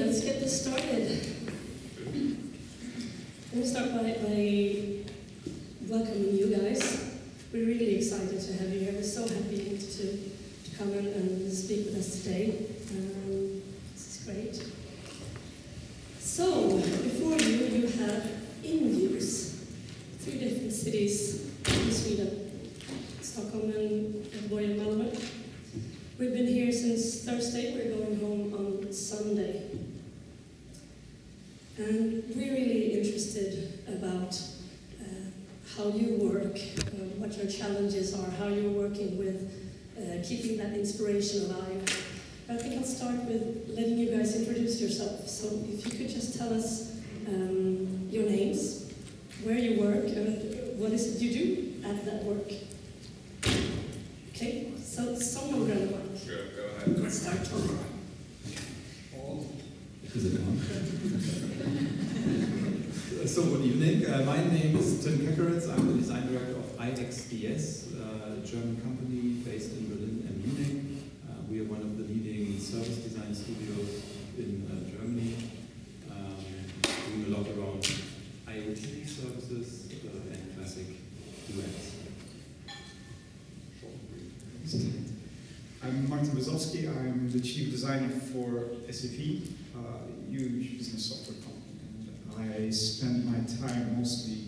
let's get this started. I'm going to start by welcoming you guys. We're really excited to have you here. We're so happy to come and speak with us today. This is great. So, before you have inUse, 3 different cities in Sweden, Stockholm and Göteborg and Malmö. We've been here since Thursday. We're going home on Sunday. And we're really interested about how you work, what your challenges are, how you're working with keeping that inspiration alive. I think I'll start with letting you guys introduce yourself. So if you could just tell us your names, where you work, and what is it you do at that work. Okay, so someone grab a mic. Sure, go ahead. Let's start talking. Is it on? So good evening. My name is Timm Kekeritz. I'm the design director of IXDS, a German company based in Berlin and Munich. We are one of the leading service design studios in Germany, doing a lot around IoT services and classic UX. I'm Wezowski. I'm the chief designer for SAP, a huge business software company. And I spend my time mostly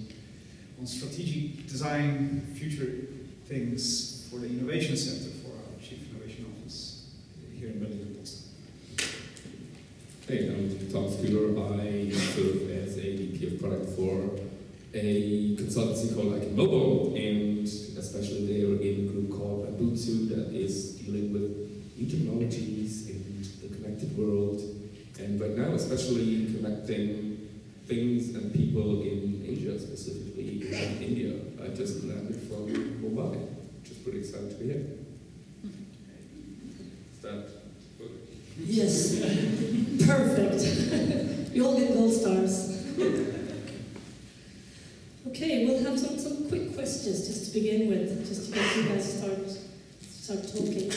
on strategic design, future things for the innovation center for our chief innovation office here in Berlin. Hey, I'm Kueber. I serve as a VP of product for a consultancy called Iconmobile, and especially there in a group called Ubuntu that is dealing with new technologies in the connected world, and right now especially connecting things and people in Asia, specifically in India. I just landed from Mumbai, which is pretty exciting to be here. Is that good? Yes, perfect. You all get gold stars. Okay, we'll have some quick questions just to begin with, just to get you guys start talking.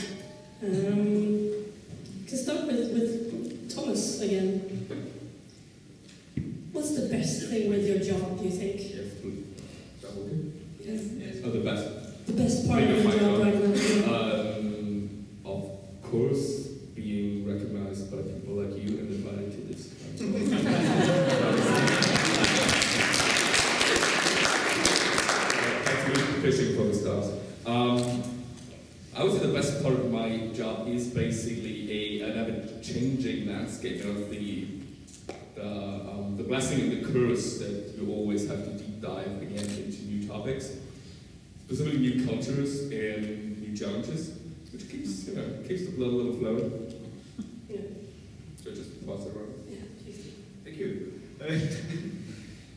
Can start with Thomas again. What's the best thing with your job, do you think? Yes, please. That will do. Yes. Oh, the best. The best part of your job right now? Of course, being recognized by people like you and invited to this. Fishing for the stars. I would say the best part of my job is basically an ever-changing landscape. You know, the blessing and the curse that you always have to deep dive again into new topics, specifically new cultures and new challenges, which keeps the blood a little flowing. Yeah. So just pass it around. Yeah, please. Thank you.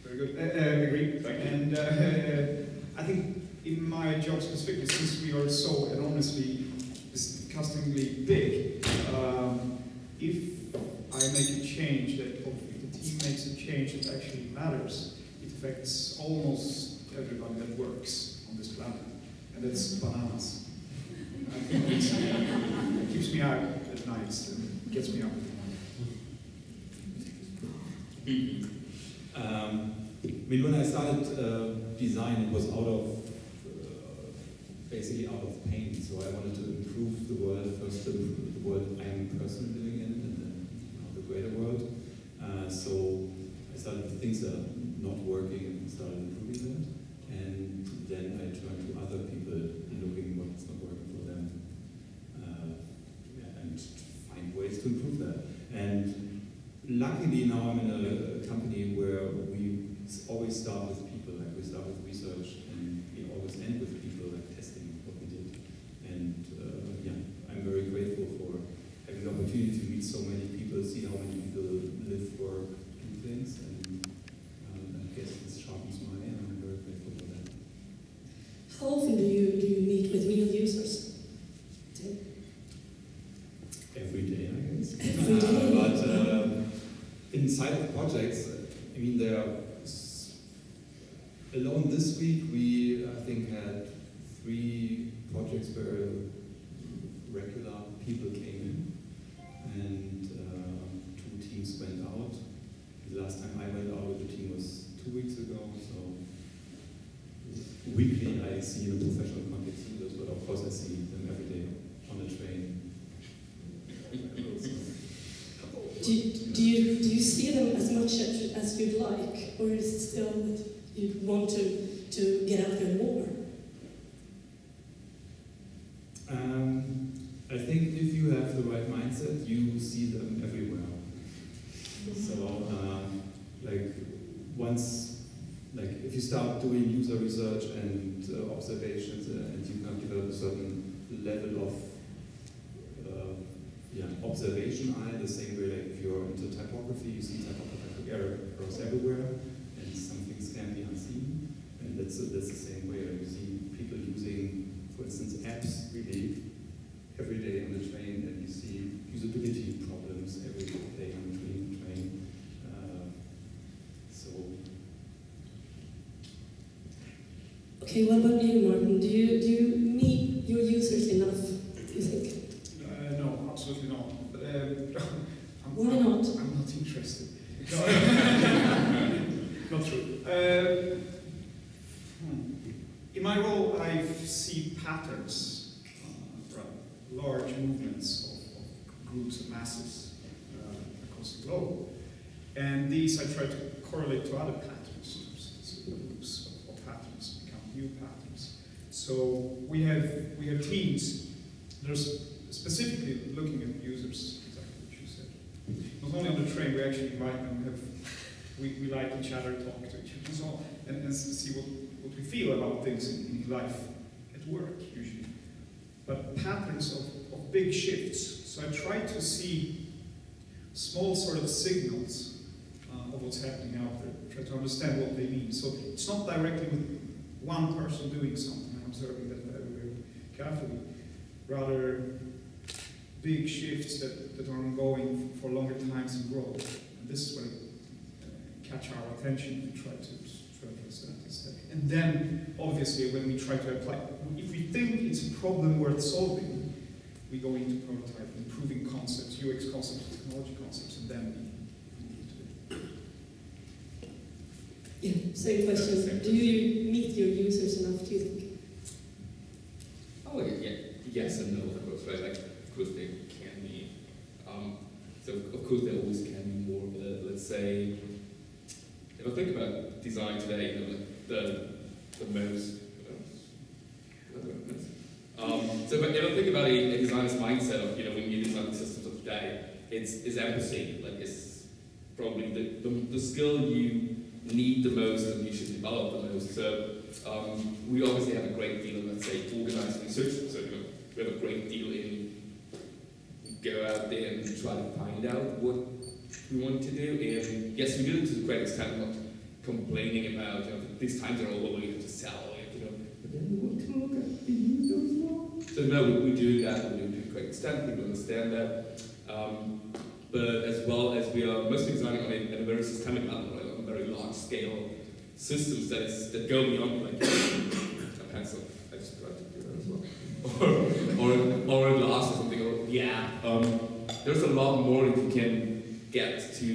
Very good. Agree. Thank you. And I think in my job specifically, since we are so enormously, disgustingly big, if I make a change if the team makes a change that actually matters, it affects almost everybody that works on this planet, and that's bananas. I think it keeps me out at night and gets me up in the morning. I mean, when I started design, it was basically out of pain. So I wanted to improve the world, first the world I am personally living in, and then the greater world. So I started with things that are not working and started improving that. And then I turned to other people looking what's not working for them, and find ways to improve that. And luckily now I'm in a company where we always start with people, like we start with research, and we always end with people, like testing what we did. And I'm very grateful for having the opportunity to meet so many people, see how many people live, work, do things, and I guess this sharpens my eye, and I'm very grateful for that. How often do you meet with real users? Every day, I guess. Every day. But inside of projects, I mean, there are alone this week we I think had 3 projects where regular people came in, and 2 teams weekly I see in a professional context users, but of course I see them every day on the train. Do you see them as much as you'd like, or is it still that you'd want to get out there more? I think if you have the right mindset, you see them everywhere. So, if you start doing user research and observations, and you can develop a certain level of observation eye, the same way like if you're into typography, you see typographic errors everywhere, and some things can be unseen. And that's the same way. Like you see people using, for instance, apps really every day on the train, and you see usability problems every day on the train. Okay, what about you, Martin? Do you meet your users enough, do you think? No, absolutely not. But Why not? I'm not interested. No, not true. In my role, I see patterns, large movements of groups and masses across the globe. And these I try to correlate to other patterns. So groups of patterns become new patterns. So we have teams that are specifically looking at users, exactly what you said. Not only on the train, we actually invite them, we like each other, talk to each other, and see what we feel about things in life, at work usually. But patterns of big shifts. So I try to see small sort of signals of what's happening out there, try to understand what they mean. So it's not directly with one person doing something, I'm observing that very carefully. Rather, big shifts that are ongoing for longer times and grow. And this is when it catch our attention and try to address that instead. And then, obviously, when we try to apply, if we think it's a problem worth solving, we go into prototype, improving concepts, UX concepts, technology concepts, and then we need to do it. Yeah, same question. Do you meet your users enough, do you think? Oh, yeah. Yes and no, of course, right? Like, of course, they can be. So, of course, there always can be more. Let's say, if I think about design today, like the most. So, but if I think about a designer's mindset of, when you design the systems of today, it's empathy. Like, it's probably the skill you need the most and you should develop the most. So, we obviously have a great deal of, let's say, organized research. So, we have a great deal in go out there and try to find out what we want to do. And yes, we do it to a great extent, not complaining about, these times are over, we have to sell, but then we want to look at the user as well. So no, we do that, we do it to a great extent, people understand that. But as well as we are mostly designing on a very systemic level, right, on a very large scale systems that go beyond like a pencil. I just tried to do that as well. Or a glass or something, there's a lot more that you can get to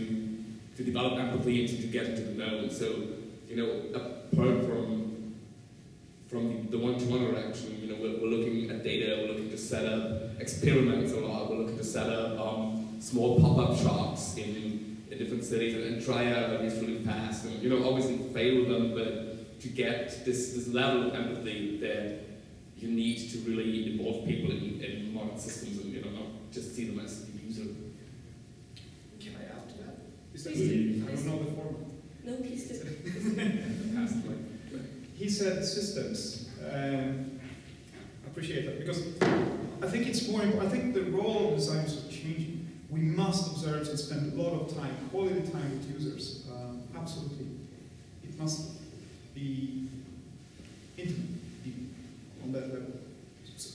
develop empathy and to get into the know. So, apart from the one-to-one interaction, we're looking at data, we're looking to set up experiments a lot, we're looking to set up small pop-up shops in different cities and try out ideas really fast. And, obviously fail them, but to get this level of empathy that you need to really involve people in modern systems and, not just see them as the user. Can I add to that? Is that Please do. I don't know the format. No, please do. He said systems. I appreciate that because I think it's more important. I think the role of designers is changing. We must observe and spend a lot of time, quality time with users. Absolutely. It must be intimate, deep, on that level.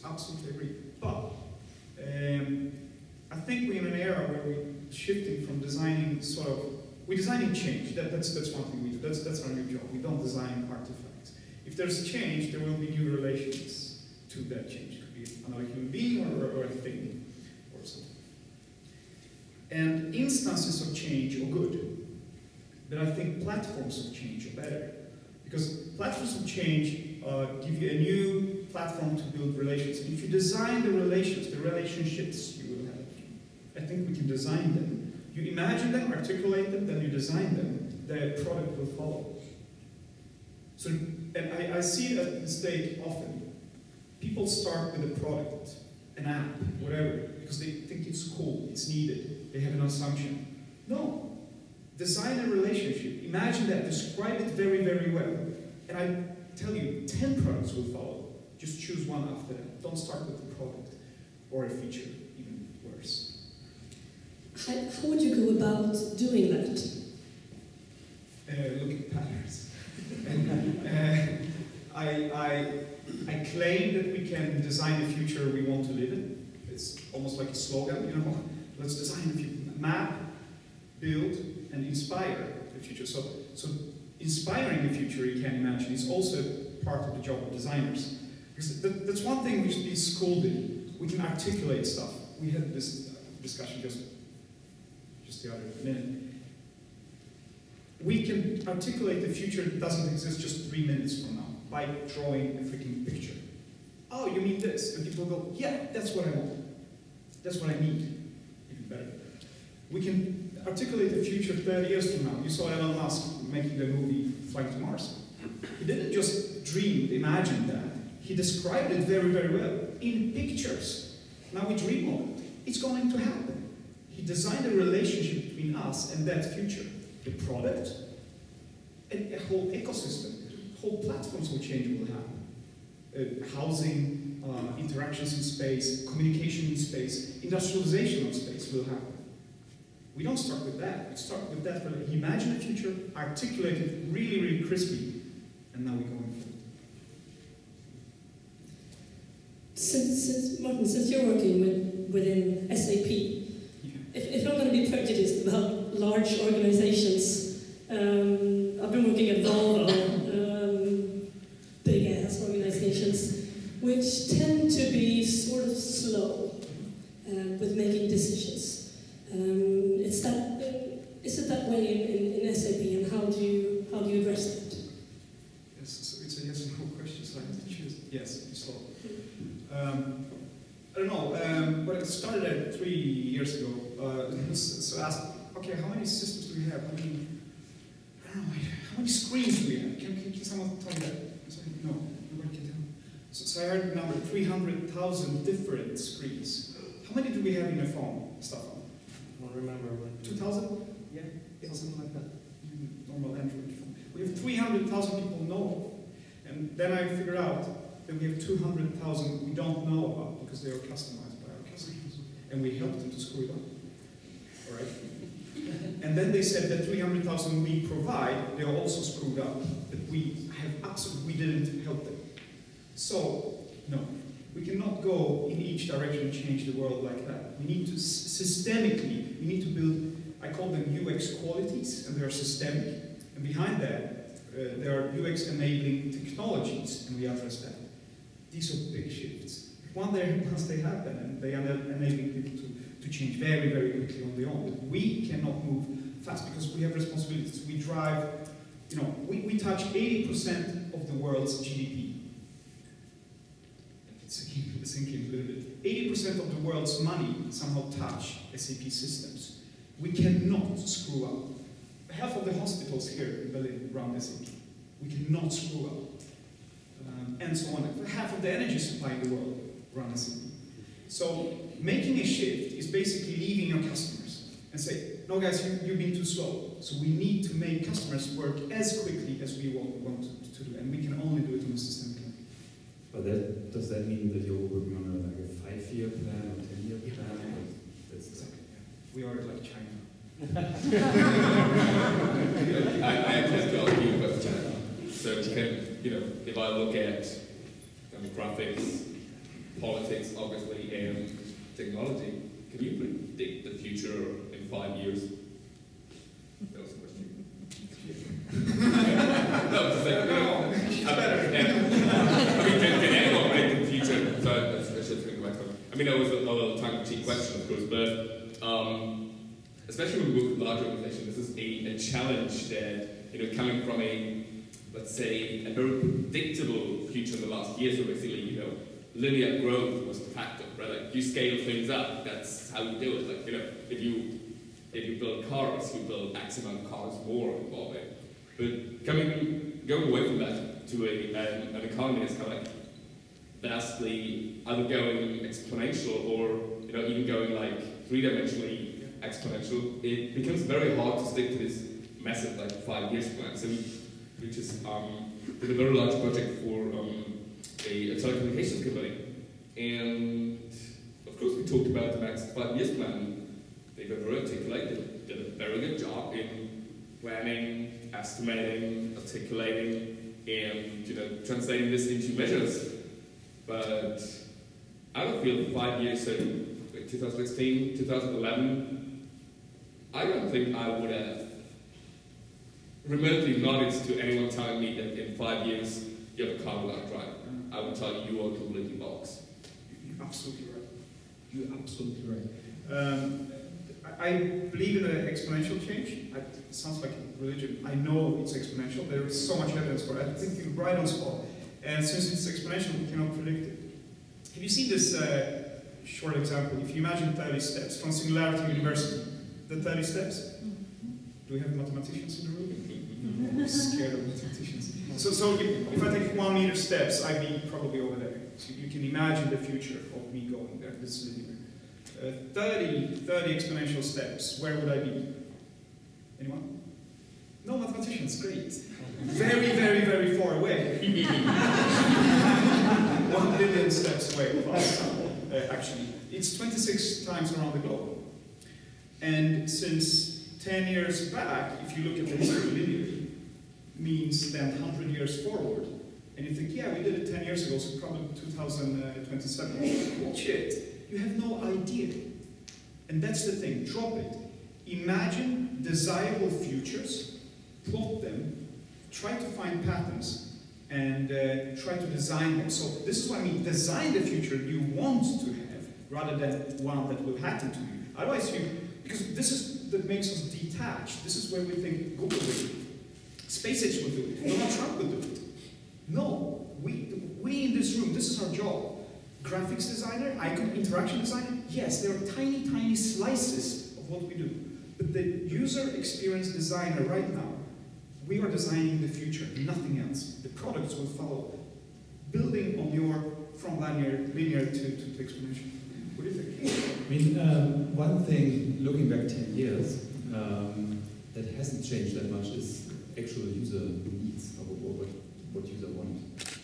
Absolutely agree. But I think we're in an era where we're shifting from designing we're designing change. That's one thing we do. That's our new job. We don't design artifacts. If there's change, there will be new relations to that change. It could be another human being or a thing or something. And instances of change are good. But I think platforms of change are better. Because platforms of change give you a new platform to build relations. And if you design the relations, the relationships you will have, I think we can design them. You imagine them, articulate them, then you design them, the product will follow. So, and I see that mistake often. People start with a product, an app, whatever, because they think it's cool, it's needed, they have an assumption. No. Design a relationship. Imagine that, describe it very, very well. And I tell you, 10 products will follow. Just choose one after that. Don't start with a product or a feature, even worse. How would you go about doing that? Look at patterns. I claim that we can design the future we want to live in. It's almost like a slogan, you know. Let's design the future. Map, build, and inspire the future. So inspiring the future, you can imagine, is also part of the job of designers. Because that's one thing we should be schooled in. We can articulate stuff. We had this discussion just the other minute. We can articulate the future that doesn't exist just 3 minutes from now by drawing a freaking picture. Oh, you mean this? And people go, yeah, that's what I want. That's what I need. Even better. We can articulate the future 30 years from now. You saw Elon Musk making the movie Flying to Mars. He didn't just dream, imagine that. He described it very, very well in pictures. Now we dream of it. It's going to happen. He designed a relationship between us and that future. The product, and a whole ecosystem, whole platforms will change, will happen. Housing, interactions in space, communication in space, industrialization of space will happen. We don't start with that. We start with that. Imagine a future, articulate it really, really crispy, and now we're going forward. Since you're working within SAP, if I'm going to be prejudiced about large organizations, I've been working at Volvo, big-ass organizations, which tend to be sort of slow with making decisions. Is it that way in SAP, and how do you address it? Yes, so it's a yes and no question, so I have to choose. Yes, it's slow. I don't know, but it started 3 years ago. So I asked, okay, how many systems do we have? How many screens do we have? Can someone tell me that? I said, no, nobody can tell me. So I heard the number 300,000 different screens. How many do we have in a phone, Stefan? I don't remember. 2,000? Yeah, Something like that. Normal Android phone. We have 300,000 people know. And then I figured out that we have 200,000 we don't know about because they are customized by our customers. And we helped them to screw it up. All right? And then they said that 300,000 we provide, they are also screwed up. That we didn't help them. So, no. We cannot go in each direction and change the world like that. We need to systemically, we need to build, I call them UX qualities, and they are systemic. And behind that, there are UX enabling technologies, and we address that. These are big shifts. Once they happen, and they are enabling people to change very, very quickly on their own. But we cannot move fast because we have responsibilities. We drive, we touch 80% of the world's GDP. It's thinking a little bit. 80% of the world's money somehow touch SAP systems. We cannot screw up. Half of the hospitals here in Berlin run SAP. We cannot screw up. And so on. Half of the energy supply in the world run SAP. So making a shift is basically leaving your customers and say, no guys, you've been too slow. So we need to make customers work as quickly as we want to do. And we can only do it in a systemic way. But does that mean that you're working on a 5-year plan or 10-year plan? That's exactly. Yeah. We are like China. I actually have to ask you about China. So you can, if I look at demographics, politics, obviously, and technology, can you predict the future in 5 years? That was a question. No, just like, can anyone predict the future? So I should think about that. I mean, that was a little tongue-in-cheek question, of course, but especially when we work with large organizations, this is a challenge that, coming from a let's say, a very predictable future in the last year. So basically, you know, linear growth was the factor, right? Like you scale things up, that's how you do it. Like, you know, if you build cars, you build X amount of cars more involving. But going away from that to an economy that's kind of like vastly either going exponential or, you know, even going like three-dimensionally exponential, it becomes very hard to stick to this massive like 5 years plan. So we just did a very large project for a telecommunications company, and of course we talked about the next 5 years plan. They were very articulated, did a very good job in planning, estimating, articulating, and, you know, translating this into measures. But I don't feel 5 years, so 2016, 2011, I don't think I would have remotely nodded to anyone telling me that in 5 years you have a car without a driver. I would tell you are completely box. You're absolutely right. You're absolutely right. I believe in an exponential change. It sounds like a religion. I know it's exponential. There is so much evidence for it. I think you're right on spot. And since it's exponential, we cannot predict it. Have you seen this short example? If you imagine 30 steps from Singularity University, the 30 steps. Do we have mathematicians in the room? I'm scared of mathematicians. So if I take 1 meter steps, I'd be probably over there. So you can imagine the future of me going there. This is linear. 30 exponential steps, where would I be? Anyone? No mathematicians, great. Very, very, very far away. 1 billion steps away, plus, actually. It's 26 times around the globe. And since 10 years back, if you look at the history linearly, means then 100 years forward. And you think, yeah, we did it 10 years ago, so probably 2027. Bullshit. You have no idea. And that's the thing, drop it. Imagine desirable futures, plot them, try to find patterns, and try to design them. So this is what I mean, design the future you want to have, rather than one that will happen to you. Otherwise because this is that makes us detached. This is where we think Google will do it. SpaceX will do it. Donald Trump will do it. No, we in this room, this is our job. Graphics designer, icon interaction designer, yes, there are tiny, tiny slices of what we do. But the user experience designer right now, we are designing the future, nothing else. The products will follow, building on your from linear to exponential. What do you think? I mean, one thing, looking back 10 years, that hasn't changed that much is actual user needs, or what user want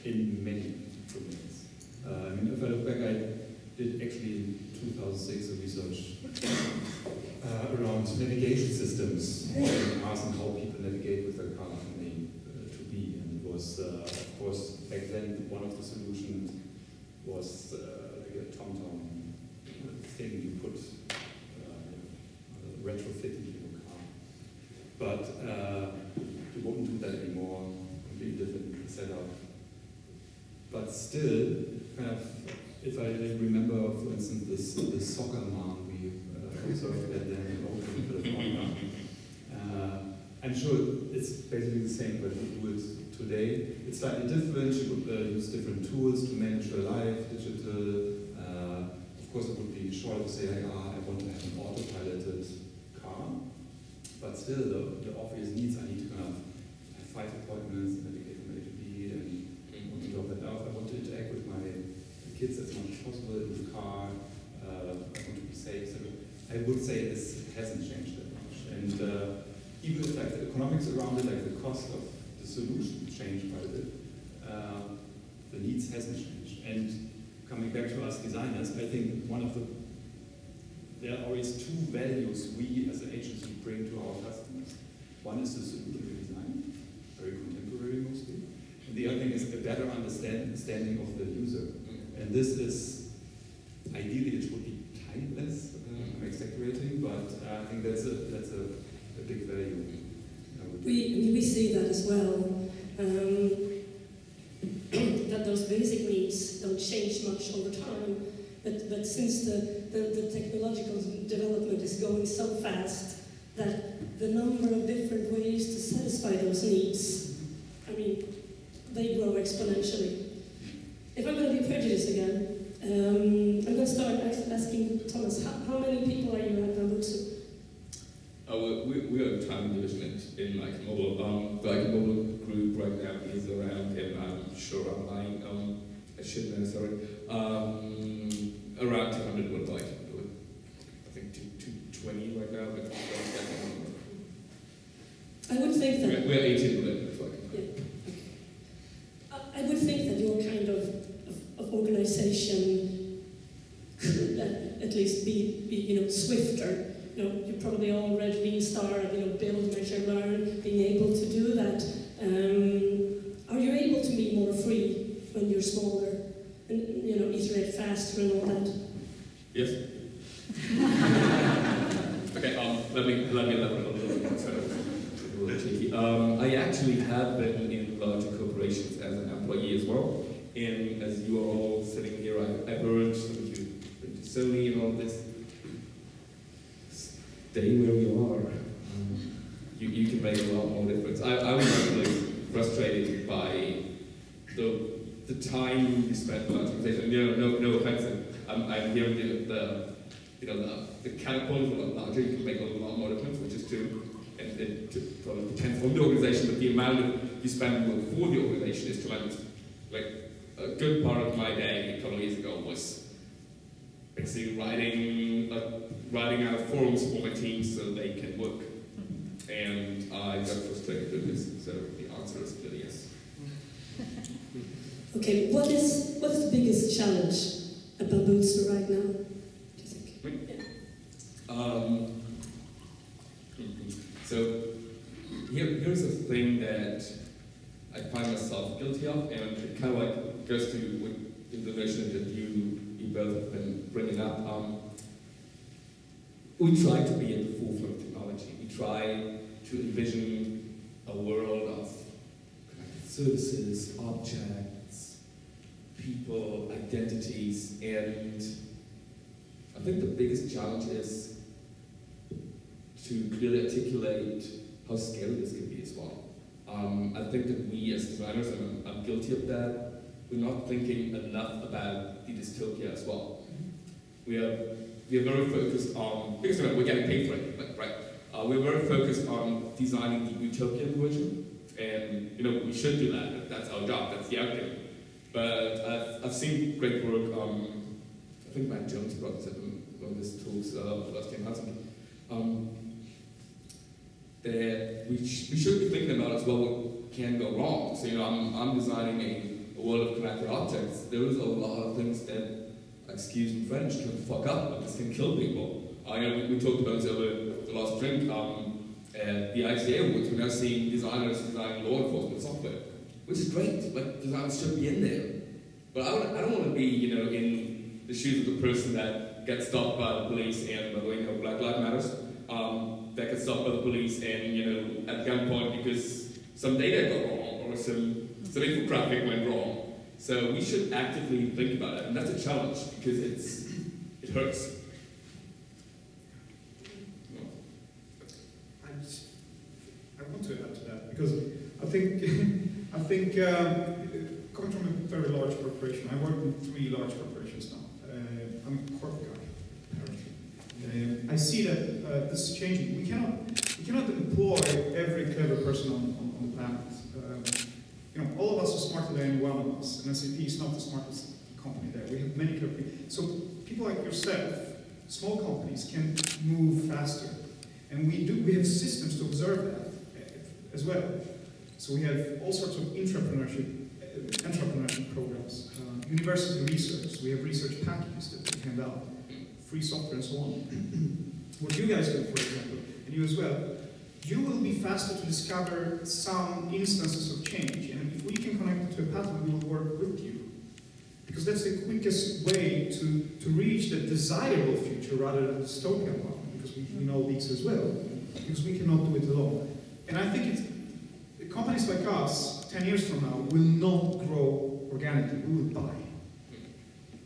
in many domains. I mean, if I look back, I did actually in 2006 a research around navigation systems in cars and how people navigate with their car from A to B. And it was, of course, back then one of the solutions was like a TomTom thing you put retrofit into your car. But you won't do that anymore, completely different setup. But still, kind of, if I remember, for instance, this soccer mom we observed at the I'm sure it's basically the same, but we do it today. It's slightly different. You would use different tools to manage your life, digital. Of course, it would be short to say, like, I want to have an autopiloted car, but still, the obvious needs, I need to kind of have 5 appointments, navigate from A to B, and want to drop that off. I want to interact with my kids as much as possible in the car. I want to be safe. So I would say this hasn't changed that much. And even if like the economics around it, like the cost of the solution changed quite a bit, the needs hasn't changed. And coming back to us designers, I think there are always 2 values we as an agency bring to our customers. One is the solution we design, very contemporary mostly. And the other thing is a better understanding of the user. And this is, ideally it should be timeless, I'm exaggerating, but I think that's a big value. We see that as well. That those basic needs don't change much over time, but since the technological development is going so fast that the number of different ways to satisfy those needs I mean, they grow exponentially. If I'm going to be prejudiced again, I'm going to start asking Thomas, how many people are you at Bambutsu? We are a tiny division in Iconmobile. The Iconmobile group right now is around, and I'm sure I'm lying, I should know, sorry, around 200 worldwide. I think 220 right now, but I would think that... We're 18 million. Yeah, okay. I would think that your kind of organization could at least be swifter. You probably all read Lean Startup, build, measure, learn, being able to do that. Are you able to be more free when you're smaller and iterate faster and all that? Yes. Okay. Let me elaborate a little bit. A little tricky. I actually have been in larger corporations as an employee as well. And as you are all sitting here, I heard some of you been to Sony and all this. Stay where you are. You can make a lot more difference. I was actually frustrated by the time you spent on organization. No offense. I'm hearing the counterpoint is a lot larger. You can make a lot more difference, which is true. And it probably depends on the organization, but the amount you spend for the organization is tremendous. Like a good part of my day a couple of years ago was basically writing out forums for my team so they can work. And I got frustrated with this, so the answer is clearly yes. Okay, what is the biggest challenge at Bambutsu right now, do you think? Yeah. So here's a thing that I find myself guilty of, and it kind of goes to the vision that you both have been bringing up. We try to be at the forefront of technology. We try to envision a world of connected services, objects, people, identities, and I think the biggest challenge is to clearly articulate how scary this can be as well. I think that we as designers, and I'm guilty of that, we're not thinking enough about the dystopia as well. We are very focused on, because we're getting paid for it, right? We're very focused on designing the utopian version, and we should do that. That's our job. That's the outcome. But I've seen great work. I think Matt Jones brought this up in one of his talks last year in Helsinki. That we should be thinking about as well what can go wrong. So I'm designing a world of connected objects. There is a lot of things that, excuse me French, can fuck up, but this can kill people. We talked about this over the last drink. At the IXDS Awards, we're now seeing designers designing law enforcement software, which is great. Like, designers should be in there. But I don't want to be, in the shoes of the person that gets stopped by the police and, by the way, Black Lives Matters, that gets stopped by the police and, at gunpoint because some data got wrong or some infographic went wrong. So we should actively think about it, and that's a challenge because it hurts. I want to add to that because I think coming from a very large corporation, I work in 3 large corporations now. I'm a corp guy, apparently. I see that this is changing. We cannot employ every clever person on the planet. All of us are smarter than any one of us, and SAP is not the smartest company there. We have many clever people. So people like yourself, small companies, can move faster, and we have systems to observe that as well. So we have all sorts of entrepreneurship programs, university research. We have research packages that we hand out, free software and so on. What you guys do, for example, and you as well, you will be faster to discover some instances of change. And if we can connect it to a pattern, we will work with you. Because that's the quickest way to reach the desirable future rather than the dystopian one. Because we know these as well. Because we cannot do it alone. And I think companies like us, 10 years from now, will not grow organically. We will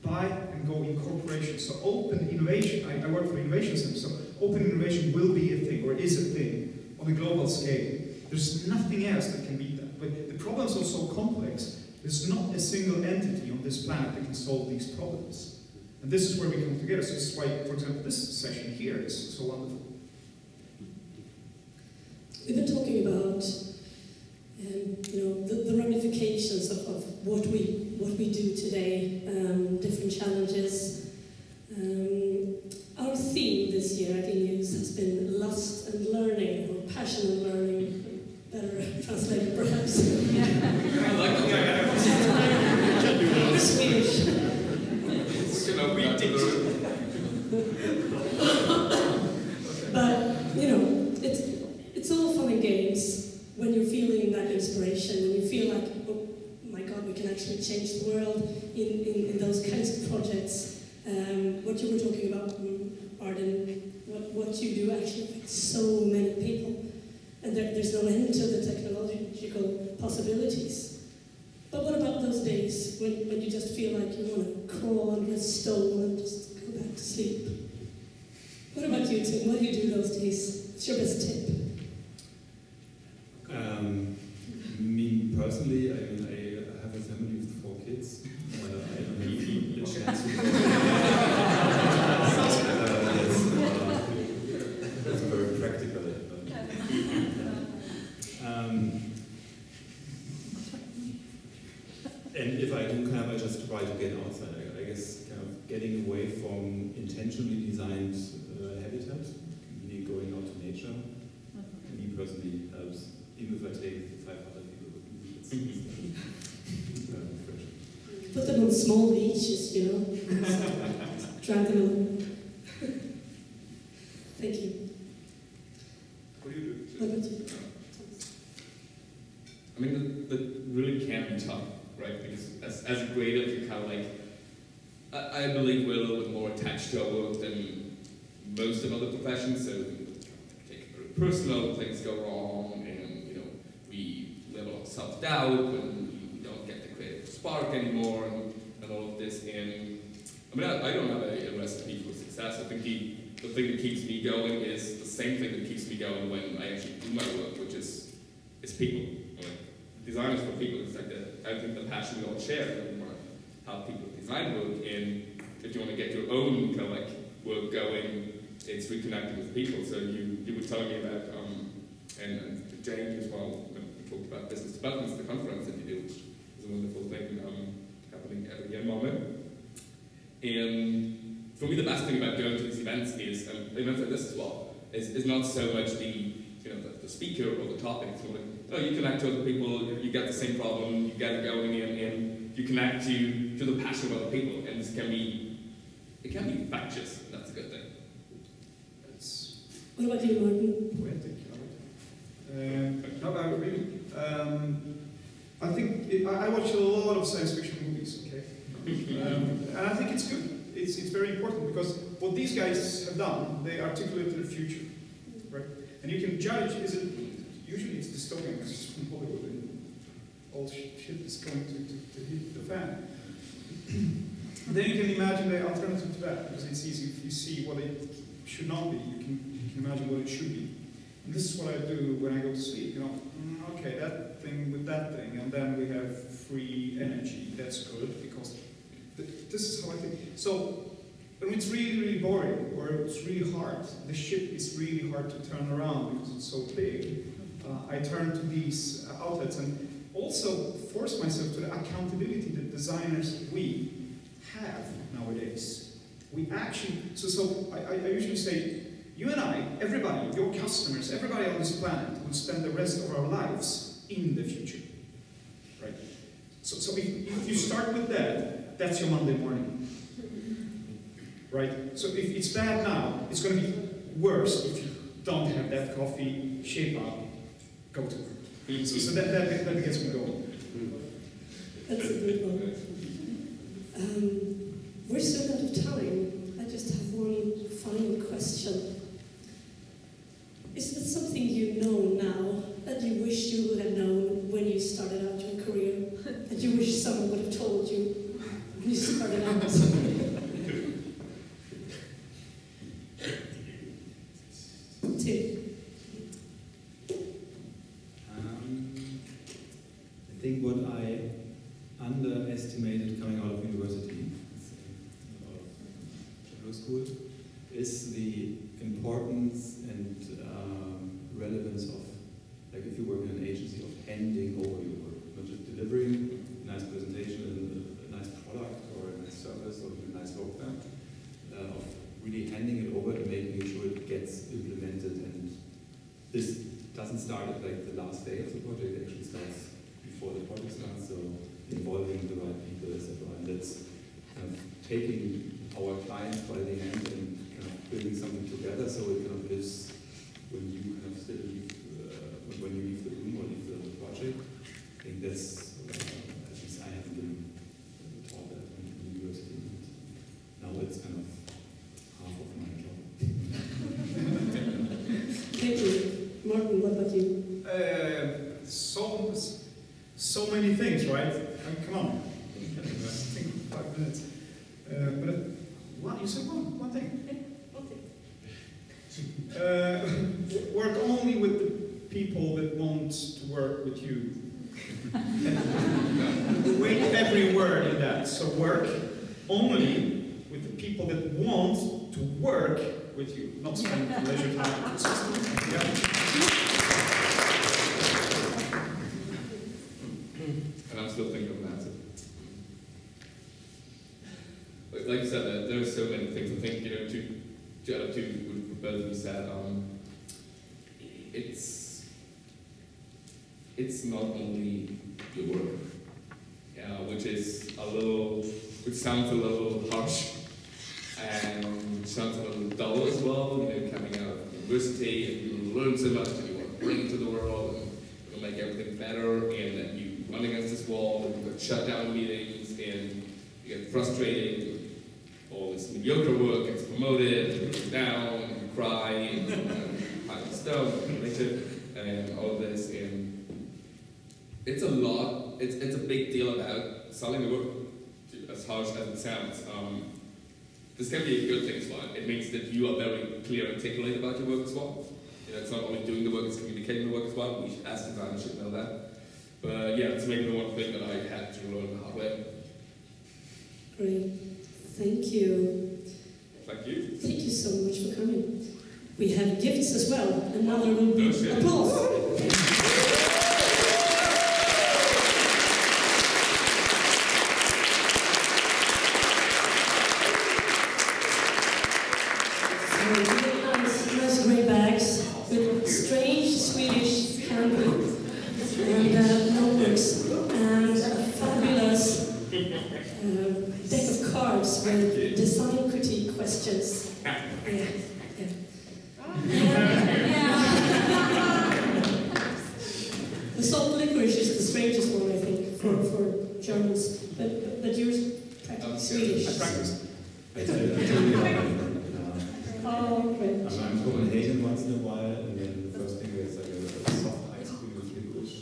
buy and go in corporations. So open innovation, I work for Innovation Center, so open innovation will be a thing, or is a thing, on a global scale. There's nothing else that can beat that. But the problems are so complex, there's not a single entity on this planet that can solve these problems. And this is where we come together. So this is why, for example, this session here is so wonderful. We've been talking about the ramifications of what we do today, different challenges. Our theme this year at inUse has been lust and learning, or passion and learning, better translated perhaps. I like that. Swedish. But it's all fun and games when you're feeling that inspiration, when you feel like, oh my God, we can actually change the world in those kinds of projects. What you were talking about, Arden, what you do actually affects so many people, and there's no end to the technological possibilities. But what about those days when you just feel like you want to crawl under a stone and just go back to sleep? What about you, Tim? What do you do those days? What's your best tip? Me personally, I have a family with 4 kids. I don't need a chance to that's very practical. And if I do I just try to get outside. I guess kind of getting away from intentionally designed habitat, really going out to nature. Me personally helps, even if I take 5 other people with me. It's Put them on small beaches, drag them along. Thank you. What do you do? What about you? I mean, that really can be tough, right? Because as a creative, you kind of like, I believe we're a little bit more attached to our work than most of other professions. So take it very personal, things go wrong, and we have a lot of self-doubt when we don't get the creative spark anymore, and all of this. And I mean, I don't have a recipe for success. I think the thing that keeps me going is the same thing that keeps me going when I actually do my work, which is people. Design is for people. It's like I think the passion we all share. We want to help people design work, and if you want to get your own kind of like work going, it's reconnecting with people. So you were telling me about and Jane as well. We talked about business development, the conference that you do, which is a wonderful thing happening every year in Malmö. And for me, the best thing about going to these events is events like this as well is not so much the speaker or the topic. It's more like, you connect to other people, you get the same problem, you get it going, and you connect to the passion of other people, and it can be infectious, and that's a good thing. What about you, Martin? Poetic. No, I really. I think I watch a lot of science fiction movies. Okay, and I think it's good. It's very important because what these guys have done, they articulated the future, right? And you can judge, usually it's dystopian because it's from Hollywood and all shit is going to hit the fan. Then you can imagine the alternative to that, because it's easy if you see what it should not be, you can imagine what it should be. And this is what I do when I go to sleep, okay, that thing with that thing, and then we have free energy, that's good, because this is how I think. So, when it's really, really boring, or it's really hard, the ship is really hard to turn around because it's so big, I turn to these outlets and also force myself to the accountability that designers, we have nowadays. We actually, so I usually say, you and I, everybody, your customers, everybody on this planet will spend the rest of our lives in the future, right? So if you start with that, that's your Monday morning. Right? So if it's bad now, it's going to be worse if you don't have that coffee, shape up, go to work. So that gets me going. That's a good one. We're still out of time. I just have one final question. Is there something you know now that you wish you would have known when you started out your career? That you wish someone would have told you when you started out? Tim. think what I underestimated coming out of university, out of school, is the importance and relevance of, like if you work in an agency, of handing over your work, not just delivering a nice presentation, a nice product, or a nice service, or a nice roadmap, of really handing it over and making sure it gets implemented. And this doesn't start at like the last day of the project, it actually starts before the project starts, so involving the right people, etc. And that's kind of taking our clients by the hand and kind of building something together so it kind of lives when you kind of still leave, when you leave the room or leave the project. I think that's, at least I haven't been taught that in university. Now it's kind of half of my job. Thank you. Martin, what about you? So many things, right? Come on. I think 5 minutes. But you said one thing. Work only with the people that want to work with you. Wait every word in that. So work only with the people that want to work with you, not spend leisure time with the system. Yeah. And I'm still thinking of an answer. Like you said, there are so many things. I think, to add up to what both of you said, it's not only your work, which sounds a little harsh and sounds a little dull as well. Coming out of university and you learn so much and you want to bring it to the world and you make everything better, and then you run against this wall and you get shut down meetings and you get frustrated. All this mediocre work gets promoted, and you go down, and you cry, and pile of stone, and all of this, and it's a lot. It's a big deal about selling the work, as harsh as it sounds. This can be a good thing as well. It means that you are very clear and articulate about your work as well. It's not only doing the work, it's communicating the work as well. We as designers should know that. But yeah, it's maybe the one thing that I had to learn the hard way. Great. Thank you. Thank you. Thank you so much for coming. We have gifts as well. Another will be applause. Nice grey bags with strange Swedish handwriting and notebooks and a fabulous deck of cards with design critique questions. Yeah. The salt licorice is the strangest one, I think, for Germans. But you're practically Swedish. I practice. Oh, great. I'm in Copenhagen once in a while, and then the first thing is like a soft ice cream with licorice.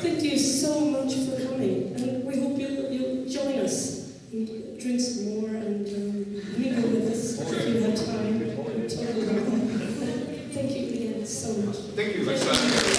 Thank you so much for coming, and we hope you'll join us and drink some more and mingle with us if you have time. Totally welcome. Thank you again so much. Thank you.